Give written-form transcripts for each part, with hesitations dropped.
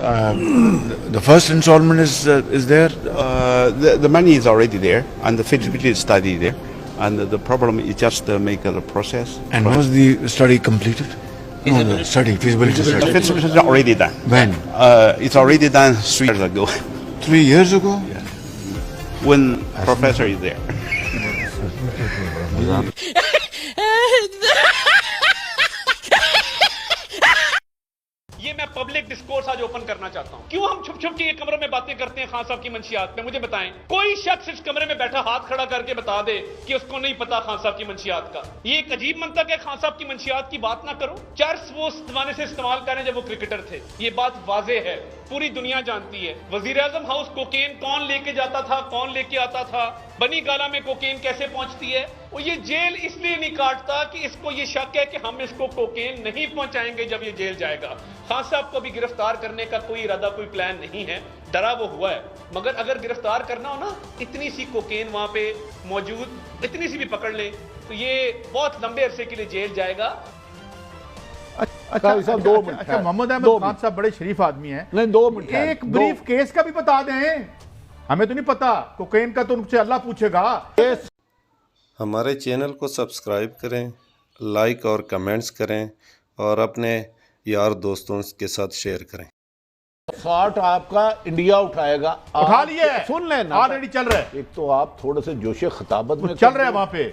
The first installment is there. The money is already there, and the feasibility study there, and the problem is just make the process. And was the study completed? No, the study, feasibility The study. feasibility is already done. When? It's already done 3 years ago, 3 years ago? when professor is there. یہ میں public discourse آج open کرنا چاہتا ہوں. کیوں ہم چھپ چھپ کے یہ کمروں میں باتیں کرتے ہیں خان صاحب کی منشیات پہ؟ مجھے بتائیں. کوئی شخص اس کمرے میں بیٹھا ہاتھ کھڑا کر کے بتا دے کہ اس کو نہیں پتا خان صاحب کی منشیات کا. یہ ایک عجیب منطق ہے خان صاحب کی منشیات کی بات نہ کرو. چرس وہ اس زمانے سے استعمال کریں جب وہ کرکٹر تھے. یہ بات واضح ہے, پوری دنیا جانتی ہے. وزیر اعظم ہاؤس کوکین کون لے کے جاتا تھا, کون لے کے آتا تھا, بنی گالا میں کوکین کیسے پہنچتی ہے. اور یہ جیل اس لیے نہیں کاٹتا کہ اس کو یہ شک ہے کہ ہم اس کو کوکین نہیں پہنچائیں گے جب یہ جیل جائے گا. خان صاحب کو بھی گرفتار کرنے کا کوئی ارادہ, کوئی پلان نہیں ہے. ڈرا وہ ہوا ہے, مگر اگر گرفتار کرنا ہو نا, اتنی سی کوکین وہاں پہ موجود, اتنی سی بھی پکڑ لیں تو یہ بہت لمبے عرصے کے لیے جیل جائے گا. اچھا محمد احمد خان صاحب بڑے شریف آدمی ہیں. نہیں 2 منٹ, ایک بریف کیس کا بھی بتا دیں. ہمیں تو نہیں پتا, کوکین کا تو ان سے اللہ پوچھے گا. ہمارے چینل کو سبسکرائب کریں, لائک اور کمنٹس کریں, اور اپنے یار دوستوں کے ساتھ شیئر کریں. 60 آپ کا انڈیا اٹھائے گا. اٹھا لیے, سن لیں نا, آلریڈی چل رہا ہے. ایک تو آپ تھوڑے سے جوش خطابت میں چل رہا ہے وہاں پہ.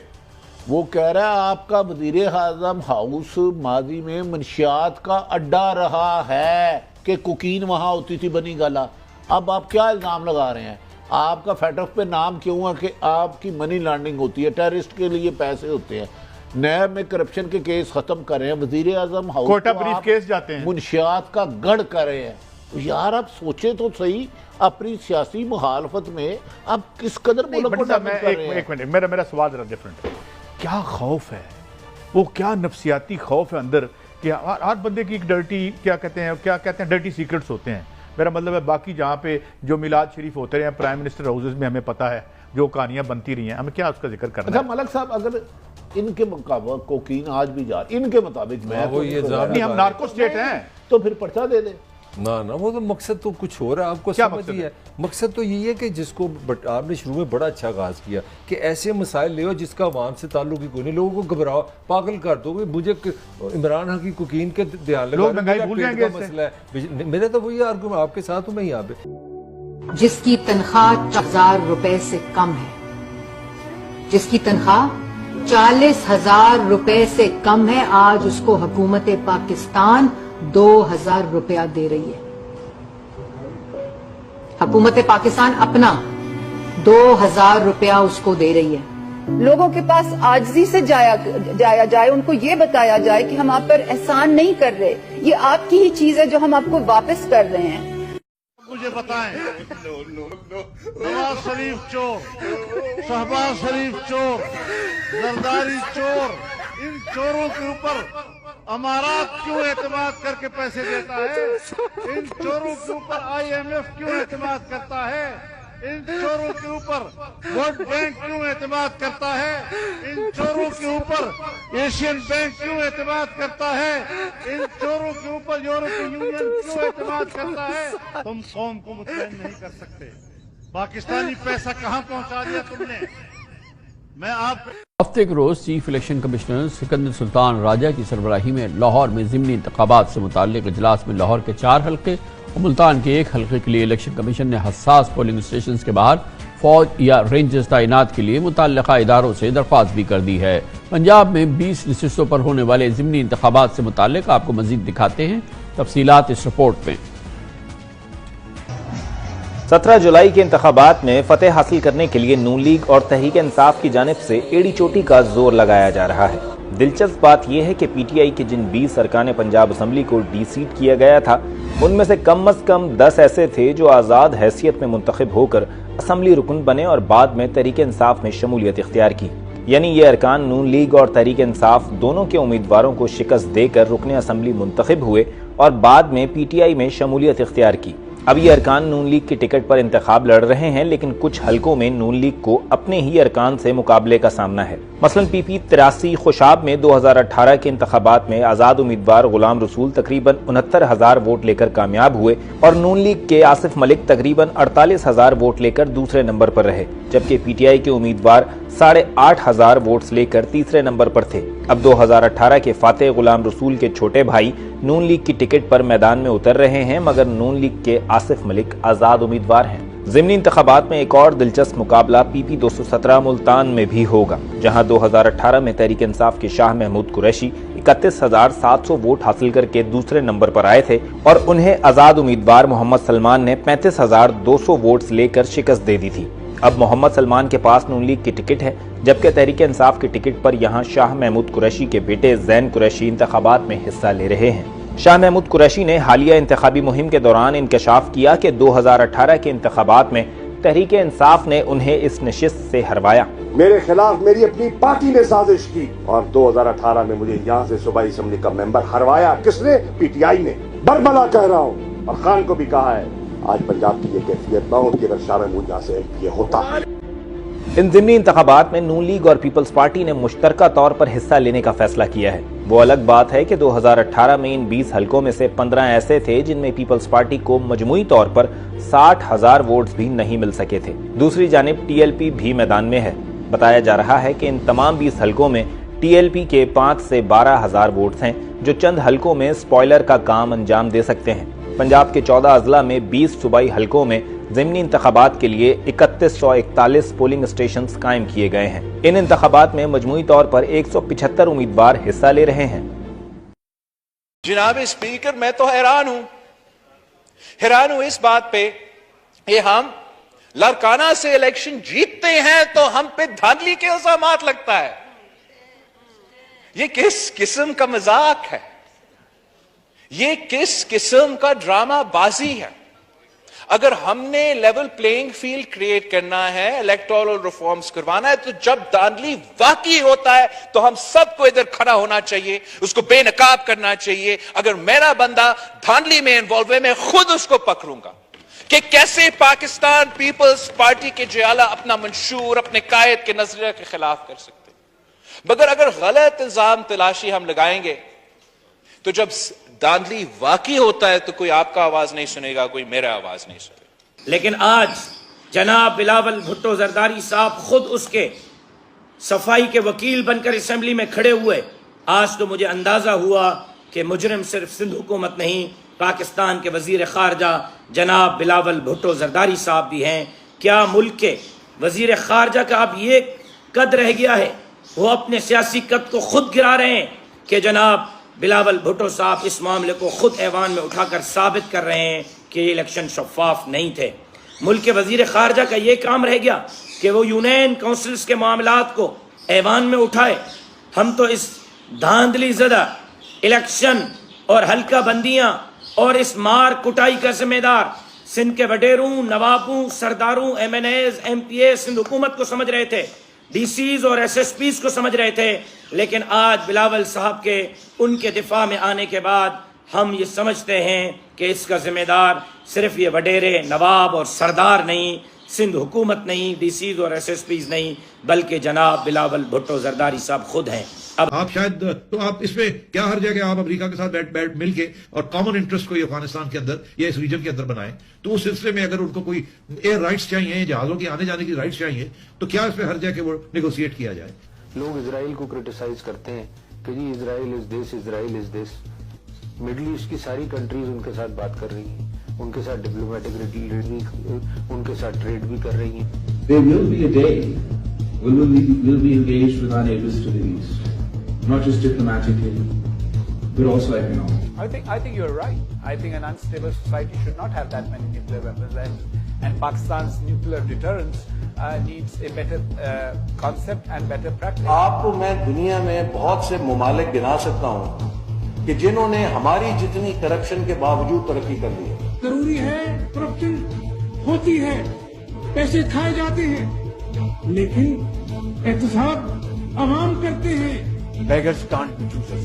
وہ کہہ رہا ہے آپ کا وزیر اعظم ہاؤس ماضی میں منشیات کا اڈا رہا ہے کہ کوکین وہاں ہوتی تھی بنی گالا. اب آپ کیا الزام لگا رہے ہیں؟ آپ کا فیٹ آف پہ نام کیوں ہے کہ آپ کی منی لانڈرنگ ہوتی ہے, ٹیررسٹ کے لیے پیسے ہوتے ہیں. نیب میں کرپشن کے کیس ختم کر رہے ہیں, وزیر اعظم ہاؤس کوٹا بریف کیس جاتے ہیں, منشیات کا گڑھ کر رہے ہیں. یار آپ سوچے تو صحیح, اپنی سیاسی مخالفت میں آپ کس قدر ملک کو ڈیمیج کر رہے ہیں. ایک منٹ, میرا سوال ذرا ڈیفرنٹ ہے. کیا خوف ہے, وہ کیا نفسیاتی خوف ہے اندر کہ ہر بندے کی ایک ڈرٹی, کیا کہتے ہیں ڈرٹی سیکرٹس ہوتے ہیں. میرا مطلب ہے باقی جہاں پہ جو میلاد شریف ہوتے رہے ہیں پرائم منسٹر ہاؤسز میں, ہمیں پتہ ہے جو کہانیاں بنتی رہی ہیں, ہمیں کیا اس کا ذکر کرنا ہے. اچھا ملک صاحب, اگر ان کے مطابق کوکین آج بھی جا رہی, ان کے مطابق میں نہیں, ہم نارکو سٹیٹ ہیں تو پھر پرچہ دے دیں. نہ وہ تو مقصد تو کچھ ہو رہا ہے, آپ کو سمجھ ہی ہے. مقصد تو یہی ہے کہ جس کو آپ نے شروع میں بڑا اچھا آغاز کیا کہ ایسے مسائل لے ہو جس کا عوام سے تعلق ہی کوئی نہیں, لوگوں کو گھبراؤ, پاگل کر دو. مجھے عمران خان کی کوکین کے دھیان لگا, مہنگائی بھول جائیں گے مسئلہ ہے. میرا تو وہی آرگومنٹ, آپ کے ساتھ ہوں میں یہاں پہ. جس کی تنخواہ 40,000 روپے سے کم ہے, جس کی تنخواہ 40,000 روپے سے کم ہے, آج اس کو حکومت پاکستان 2,000 روپیہ دے رہی ہے. حکومت پاکستان اپنا 2,000 روپیہ اس کو دے رہی ہے. لوگوں کے پاس عاجزی سے جایا جائے, ان کو یہ بتایا جائے کہ ہم آپ پر احسان نہیں کر رہے, یہ آپ کی ہی چیز ہے جو ہم آپ کو واپس کر رہے ہیں. مجھے بتائیں, نواز شریف چور, شہباز شریف چور, زرداری چور, ان چوروں کے اوپر امارات کیوں اعتماد کر کے پیسے دیتا ہے؟ ان چوروں کے اوپر IMF کیوں اعتماد کرتا ہے؟ ان چوروں کے اوپر ورلڈ بینک کیوں اعتماد کرتا ہے؟ ان چوروں کے اوپر ایشین بینک کیوں اعتماد کرتا ہے؟ ان چوروں کے اوپر یورپی یونین کیوں اعتماد کرتا ہے؟ تم قوم کو مطمئن نہیں کر سکتے. پاکستانی پیسہ کہاں پہنچا دیا تم نے؟ میں آپ ہفتے کے روز چیف الیکشن کمشنر سکندر سلطان راجہ کی سربراہی میں لاہور میں ضمنی انتخابات سے متعلق اجلاس میں لاہور کے 4 حلقے اور ملتان کے 1 حلقے کے لیے الیکشن کمیشن نے حساس پولنگ اسٹیشنز کے باہر فوج یا رینجرز تعینات کے لیے متعلقہ اداروں سے درخواست بھی کر دی ہے. پنجاب میں 20 نشستوں پر ہونے والے ضمنی انتخابات سے متعلق آپ کو مزید دکھاتے ہیں, تفصیلات اس رپورٹ میں. 17 جولائی کے انتخابات میں فتح حاصل کرنے کے لیے نون لیگ اور تحریک انصاف کی جانب سے ایڑی چوٹی کا زور لگایا جا رہا ہے. دلچسپ بات یہ ہے کہ پی ٹی آئی کے جن 20 ارکان پنجاب اسمبلی کو ڈی سیٹ کیا گیا تھا, ان میں سے کم از کم 10 ایسے تھے جو آزاد حیثیت میں منتخب ہو کر اسمبلی رکن بنے اور بعد میں تحریک انصاف میں شمولیت اختیار کی. یعنی یہ ارکان نون لیگ اور تحریک انصاف دونوں کے امیدواروں کو شکست دے کر رکن اسمبلی منتخب ہوئے اور بعد میں پی ٹی آئی میں شمولیت اختیار کی. اب یہ ارکان نون لیگ کی ٹکٹ پر انتخاب لڑ رہے ہیں، لیکن کچھ حلقوں میں نون لیگ کو اپنے ہی ارکان سے مقابلے کا سامنا ہے۔ مثلا پی پی 83 خوشاب میں 2018 کے انتخابات میں آزاد امیدوار غلام رسول تقریباً 69,000 ووٹ لے کر کامیاب ہوئے اور نون لیگ کے آصف ملک تقریباً 48,000 ووٹ لے کر دوسرے نمبر پر رہے، جبکہ پی ٹی آئی کے امیدوار 8,500 ووٹس لے کر تیسرے نمبر پر تھے۔ اب 2018 کے فاتح غلام رسول کے چھوٹے بھائی نون لیگ کی ٹکٹ پر میدان میں اتر رہے ہیں، مگر نون لیگ کے آصف ملک آزاد امیدوار ہیں۔ ضمنی انتخابات میں ایک اور دلچسپ مقابلہ پی پی 217 ملتان میں بھی ہوگا، جہاں 2018 میں تحریک انصاف کے شاہ محمود قریشی 31,700 ووٹ حاصل کر کے دوسرے نمبر پر آئے تھے اور انہیں آزاد امیدوار محمد سلمان نے 35,200 ووٹس لے کر شکست دے دی تھی۔ اب محمد سلمان کے پاس نون لیگ کی ٹکٹ ہے، جبکہ تحریک انصاف کی ٹکٹ پر یہاں شاہ محمود قریشی کے بیٹے زین قریشی انتخابات میں حصہ لے رہے ہیں۔ شاہ محمود قریشی نے حالیہ انتخابی مہم کے دوران انکشاف کیا کہ 2018 کے انتخابات میں تحریک انصاف نے انہیں اس نشست سے ہروایا۔ میرے خلاف میری اپنی پارٹی نے سازش کی اور 2018 میں مجھے یہاں سے صوبائی اسمبلی کا ممبر ہروایا۔ کس نے؟ پی ٹی آئی نے۔ بربلا کہہ رہا ہوں اور خان کو بھی کہا ہے، آج پنجاب کی یہ کیفیت نہ ہوتی اگر شاہ محمود یہاں سے یہ ہوتا۔ ان ضمنی انتخابات میں نون لیگ اور پیپلز پارٹی نے مشترکہ طور پر حصہ لینے کا فیصلہ کیا ہے۔ وہ الگ بات ہے کہ 2018 میں ان 20 حلقوں میں سے 15 ایسے تھے جن میں پیپلز پارٹی کو مجموعی طور پر 60,000 ووٹس بھی نہیں مل سکے تھے۔ دوسری جانب ٹی ایل پی بھی میدان میں ہے۔ بتایا جا رہا ہے کہ ان تمام 20 حلقوں میں ٹی ایل پی کے 5 سے 12,000 ووٹس ہیں، جو چند حلقوں میں سپوائلر کا کام انجام دے سکتے ہیں۔ پنجاب کے 14 اضلاع میں 20 صوبائی حلقوں میں ضمنی انتخابات کے لیے 3141 پولنگ اسٹیشنز قائم کیے گئے ہیں۔ ان انتخابات میں مجموعی طور پر 175 امیدوار حصہ لے رہے ہیں۔ جناب اسپیکر، میں تو حیران ہوں اس بات پہ کہ ہم لڑکانہ سے الیکشن جیتتے ہیں تو ہم پہ دھاندلی کے الزامات لگتا ہے۔ یہ کس قسم کا مذاق ہے؟ یہ کس قسم کا ڈرامہ بازی ہے؟ اگر ہم نے لیول پلینگ فیلڈ کریٹ کرنا ہے، الیکٹورل ریفارمز کروانا ہے، تو جب دھاندلی واقعی ہوتا ہے تو ہم سب کو ادھر کھڑا ہونا چاہیے، اس کو بے نقاب کرنا چاہیے۔ اگر میرا بندہ دھاندلی میں انوالو ہے، میں خود اس کو پکڑوں گا کہ کیسے پاکستان پیپلز پارٹی کے جیالہ اپنا منشور اپنے قائد کے نظریے کے خلاف کر سکتے۔ مگر اگر غلط الزام تلاشی ہم لگائیں گے تو جب دھاندلی واقعی ہوتا ہے تو کوئی آپ کا آواز نہیں سنے گا، کوئی میرا آواز نہیں سنے گا۔ لیکن آج جناب بلاول بھٹو زرداری صاحب خود اس کے صفائی کے وکیل بن کر اسمبلی میں کھڑے ہوئے۔ آج تو مجھے اندازہ ہوا کہ مجرم صرف سندھ حکومت نہیں، پاکستان کے وزیر خارجہ جناب بلاول بھٹو زرداری صاحب بھی ہیں۔ کیا ملک کے وزیر خارجہ کا اب یہ قد رہ گیا ہے؟ وہ اپنے سیاسی قد کو خود گرا رہے ہیں کہ جناب بلاول بھٹو صاحب اس معاملے کو خود ایوان میں اٹھا کر ثابت کر رہے ہیں کہ یہ الیکشن شفاف نہیں تھے۔ ملک کے وزیر خارجہ کا یہ کام رہ گیا کہ وہ یونین کونسلز کے معاملات کو ایوان میں اٹھائے۔ ہم تو اس دھاندلی زدہ الیکشن اور حلقہ بندیاں اور اس مار کٹائی کا ذمہ دار سندھ کے وڈیروں، نوابوں، سرداروں، MNAs, MPA Sindh حکومت کو سمجھ رہے تھے، ڈی سیز اور ایس ایس پیز کو سمجھ رہے تھے، لیکن آج بلاول صاحب کے ان کے دفاع میں آنے کے بعد ہم یہ سمجھتے ہیں کہ اس کا ذمہ دار صرف یہ وڈیرے، نواب اور سردار نہیں، سندھ حکومت نہیں، ڈی سیز اور ایس ایس پیز نہیں، بلکہ جناب بلاول بھٹو زرداری صاحب خود ہیں۔ اب آپ شاید تو آپ اس میں کیا حرج ہے کہ آپ امریکہ کے ساتھ بیٹھ مل کے اور کامن انٹرسٹ کو یہ افغانستان کے اندر یا اس ریجن کے اندر بنائیں، تو اس سلسلے میں اگر ان کو کوئی ایئر رائٹس چاہیے، جہازوں کی آنے جانے کی رائٹس چاہیے، تو کیا اس میں حرج ہے کہ وہ نیگوشیٹ کیا جائے؟ لوگ اسرائیل کو کرٹیسائز کرتے ہیں کہ جی اسرائیل از دس، اسرائیل از دس۔ مڈل ایسٹ کی ساری کنٹریز ان کے ساتھ بات کر رہی ہیں، ان کے ساتھ ڈپلومیٹک ان کے ساتھ ٹریڈ بھی کر رہی ہیں۔ There will be a day when we'll be engaged with our neighbors to the east, not just diplomatically, but also economically. I think you're right. I think an unstable society should not have that many nuclear weapons, and Pakistan's nuclear deterrence needs a better concept and better practice. آپ کو میں دنیا میں بہت سے ممالک گنا سکتا ہوں کہ جنہوں نے ہماری جتنی کرپشن کے باوجود ترقی کر لی ہے۔ ضروری ہے، کرپشن ہوتی ہے، پیسے کھائے جاتے ہیں، لیکن احتساب عوام کرتے ہیں۔ Beggars can't be choosers.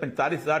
45,000